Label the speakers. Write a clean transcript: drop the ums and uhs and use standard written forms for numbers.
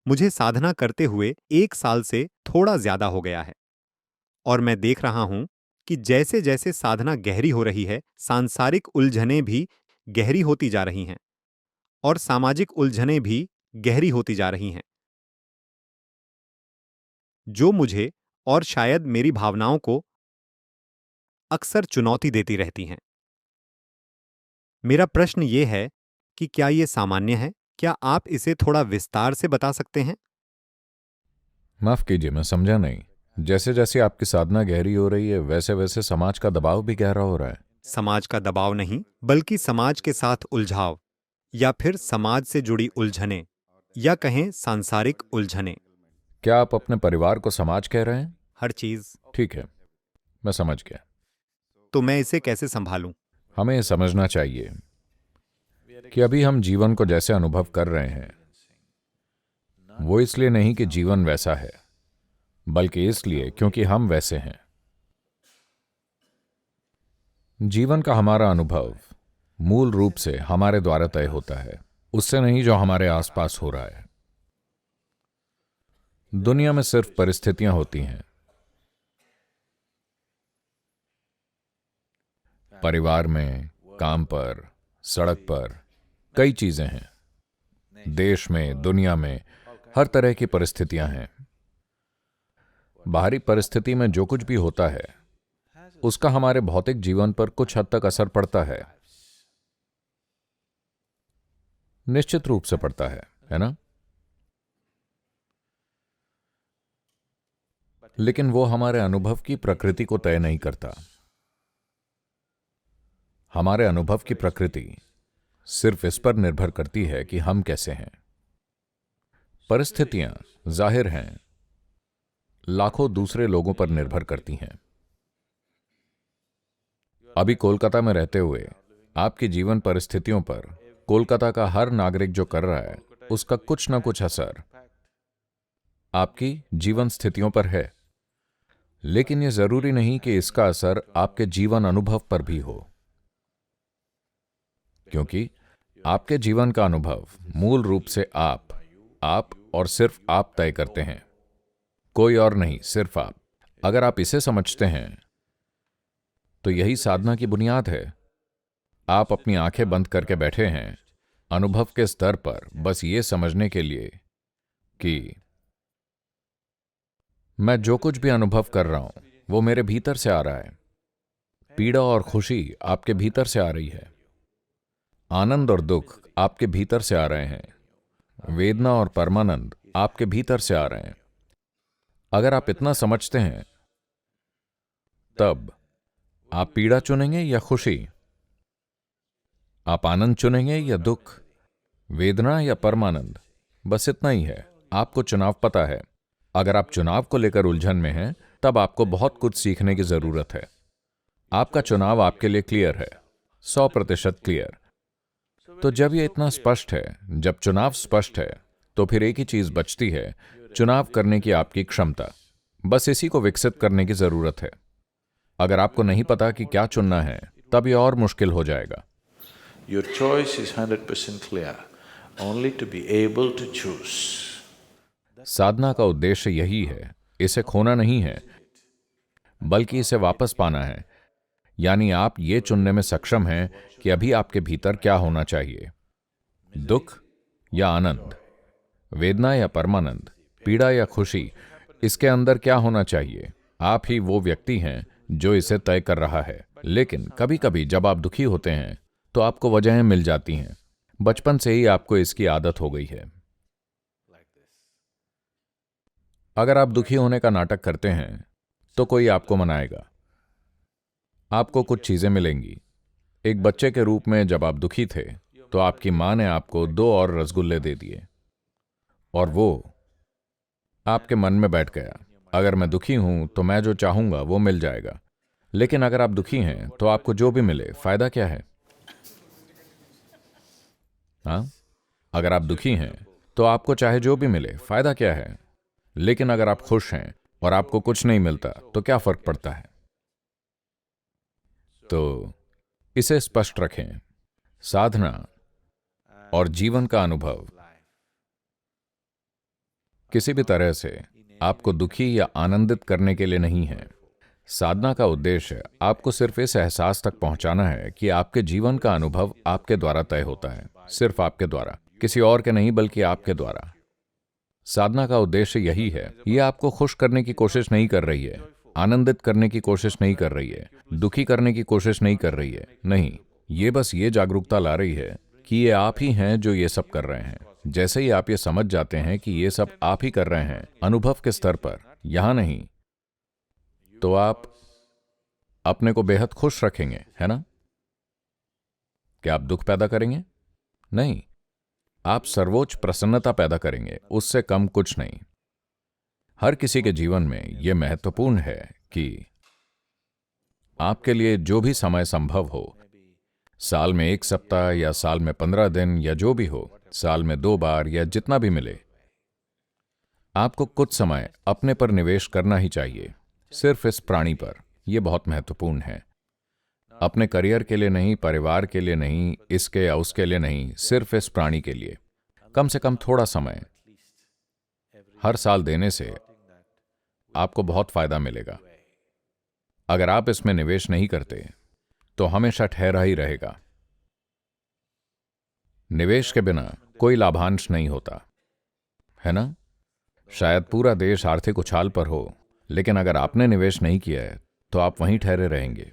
Speaker 1: मुझे साधना करते हुए 1 साल से थोड़ा ज्यादा हो गया है और मैं देख रहा हूं कि जैसे जैसे साधना गहरी हो रही है, सांसारिक उलझनें भी गहरी होती जा रही हैं और सामाजिक उलझनें भी गहरी होती जा रही हैं, जो मुझे और शायद मेरी भावनाओं को अक्सर चुनौती देती रहती हैं। मेरा प्रश्न ये है कि क्या ये सामान्य है? क्या आप इसे थोड़ा विस्तार से बता सकते हैं?
Speaker 2: माफ कीजिए, मैं समझा नहीं। जैसे जैसे आपकी साधना गहरी हो रही है वैसे वैसे समाज का दबाव भी गहरा हो रहा है।
Speaker 1: समाज का दबाव नहीं, बल्कि समाज के साथ उलझाव, या फिर समाज से जुड़ी उलझनें, या कहें सांसारिक उलझनें।
Speaker 2: क्या आप अपने परिवार को समाज कह रहे हैं?
Speaker 1: हर चीज।
Speaker 2: ठीक है, मैं समझ गया।
Speaker 1: तो मैं इसे कैसे संभालूं?
Speaker 2: हमें यह समझना चाहिए कि अभी हम जीवन को जैसे अनुभव कर रहे हैं वो इसलिए नहीं कि जीवन वैसा है, बल्कि इसलिए क्योंकि हम वैसे हैं। जीवन का हमारा अनुभव मूल रूप से हमारे द्वारा तय होता है, उससे नहीं जो हमारे आसपास हो रहा है। दुनिया में सिर्फ परिस्थितियां होती हैं। परिवार में, काम पर, सड़क पर कई चीजें हैं। देश में, दुनिया में हर तरह की परिस्थितियां हैं। बाहरी परिस्थिति में जो कुछ भी होता है उसका हमारे भौतिक जीवन पर कुछ हद तक असर पड़ता है। निश्चित रूप से पड़ता है ना? लेकिन वो हमारे अनुभव की प्रकृति को तय नहीं करता। हमारे अनुभव की प्रकृति सिर्फ इस पर निर्भर करती है कि हम कैसे हैं। परिस्थितियां जाहिर हैं लाखों दूसरे लोगों पर निर्भर करती हैं। अभी कोलकाता में रहते हुए आपकी जीवन परिस्थितियों पर कोलकाता का हर नागरिक जो कर रहा है उसका कुछ ना कुछ असर आपकी जीवन स्थितियों पर है। लेकिन यह जरूरी नहीं कि इसका असर आपके जीवन अनुभव पर भी हो, क्योंकि आपके जीवन का अनुभव मूल रूप से आप और सिर्फ आप तय करते हैं। कोई और नहीं, सिर्फ आप। अगर आप इसे समझते हैं तो यही साधना की बुनियाद है। आप अपनी आंखें बंद करके बैठे हैं अनुभव के स्तर पर, बस ये समझने के लिए कि मैं जो कुछ भी अनुभव कर रहा हूं वो मेरे भीतर से आ रहा है। पीड़ा और खुशी आपके भीतर से आ रही है। आनंद और दुख आपके भीतर से आ रहे हैं। वेदना और परमानंद आपके भीतर से आ रहे हैं। अगर आप इतना समझते हैं तब आप पीड़ा चुनेंगे या खुशी? आप आनंद चुनेंगे या दुख? वेदना या परमानंद? बस इतना ही है। आपको चुनाव पता है। अगर आप चुनाव को लेकर उलझन में हैं तब आपको बहुत कुछ सीखने की जरूरत है। आपका चुनाव आपके लिए क्लियर है, 100% क्लियर। तो जब यह इतना स्पष्ट है, जब चुनाव स्पष्ट है, तो फिर एक ही चीज बचती है, चुनाव करने की आपकी क्षमता। बस इसी को विकसित करने की जरूरत है। अगर आपको नहीं पता कि क्या चुनना है तब यह और मुश्किल हो जाएगा।
Speaker 3: Your choice is 100% clear, only to be able to choose.
Speaker 2: साधना का उद्देश्य यही है, इसे खोना नहीं है बल्कि इसे वापस पाना है। यानी आप ये चुनने में सक्षम हैं कि अभी आपके भीतर क्या होना चाहिए, दुख या आनंद, वेदना या परमानंद, पीड़ा या खुशी। इसके अंदर क्या होना चाहिए? आप ही वो व्यक्ति हैं जो इसे तय कर रहा है। लेकिन कभी कभी जब आप दुखी होते हैं तो आपको वजहें मिल जाती हैं। बचपन से ही आपको इसकी आदत हो गई है। अगर आप दुखी होने का नाटक करते हैं तो कोई आपको मनाएगा, आपको कुछ चीजें मिलेंगी। एक बच्चे के रूप में जब आप दुखी थे तो आपकी मां ने आपको 2 और रसगुल्ले दे दिए और वो आपके मन में बैठ गया। अगर मैं दुखी हूं तो मैं जो चाहूंगा वो मिल जाएगा। लेकिन अगर आप दुखी हैं तो आपको जो भी मिले फायदा क्या है? हाँ, अगर आप दुखी हैं तो आपको चाहे जो भी मिले फायदा क्या है? लेकिन अगर आप खुश हैं और आपको कुछ नहीं मिलता तो क्या फर्क पड़ता है? तो इसे स्पष्ट रखें। साधना और जीवन का अनुभव किसी भी तरह से आपको दुखी या आनंदित करने के लिए नहीं है। साधना का उद्देश्य आपको सिर्फ इस एहसास तक पहुंचाना है कि आपके जीवन का अनुभव आपके द्वारा तय होता है, सिर्फ आपके द्वारा, किसी और के नहीं बल्कि आपके द्वारा। साधना का उद्देश्य यही है। ये आपको खुश करने की कोशिश नहीं कर रही है, आनंदित करने की कोशिश नहीं कर रही है, दुखी करने की कोशिश नहीं कर रही है। नहीं, ये बस ये जागरूकता ला रही है कि ये आप ही हैं जो ये सब कर रहे हैं। जैसे ही आप ये समझ जाते हैं कि ये सब आप ही कर रहे हैं, अनुभव के स्तर पर, यहां नहीं, तो आप अपने को बेहद खुश रखेंगे, है ना? क्या आप दुख पैदा करेंगे? नहीं, आप सर्वोच्च प्रसन्नता पैदा करेंगे, उससे कम कुछ नहीं। हर किसी के जीवन में यह महत्वपूर्ण है कि आपके लिए जो भी समय संभव हो, साल में 1 सप्ताह या साल में 15 दिन या जो भी हो, साल में 2 बार या जितना भी मिले, आपको कुछ समय अपने पर निवेश करना ही चाहिए, सिर्फ इस प्राणी पर। यह बहुत महत्वपूर्ण है। अपने करियर के लिए नहीं, परिवार के लिए नहीं, इसके या उसके लिए नहीं, सिर्फ इस प्राणी के लिए कम से कम थोड़ा समय हर साल देने से आपको बहुत फायदा मिलेगा। अगर आप इसमें निवेश नहीं करते तो हमेशा ठहरा ही रहेगा। निवेश के बिना कोई लाभांश नहीं होता, है ना? शायद पूरा देश आर्थिक उछाल पर हो, लेकिन अगर आपने निवेश नहीं किया है तो आप वहीं ठहरे रहेंगे।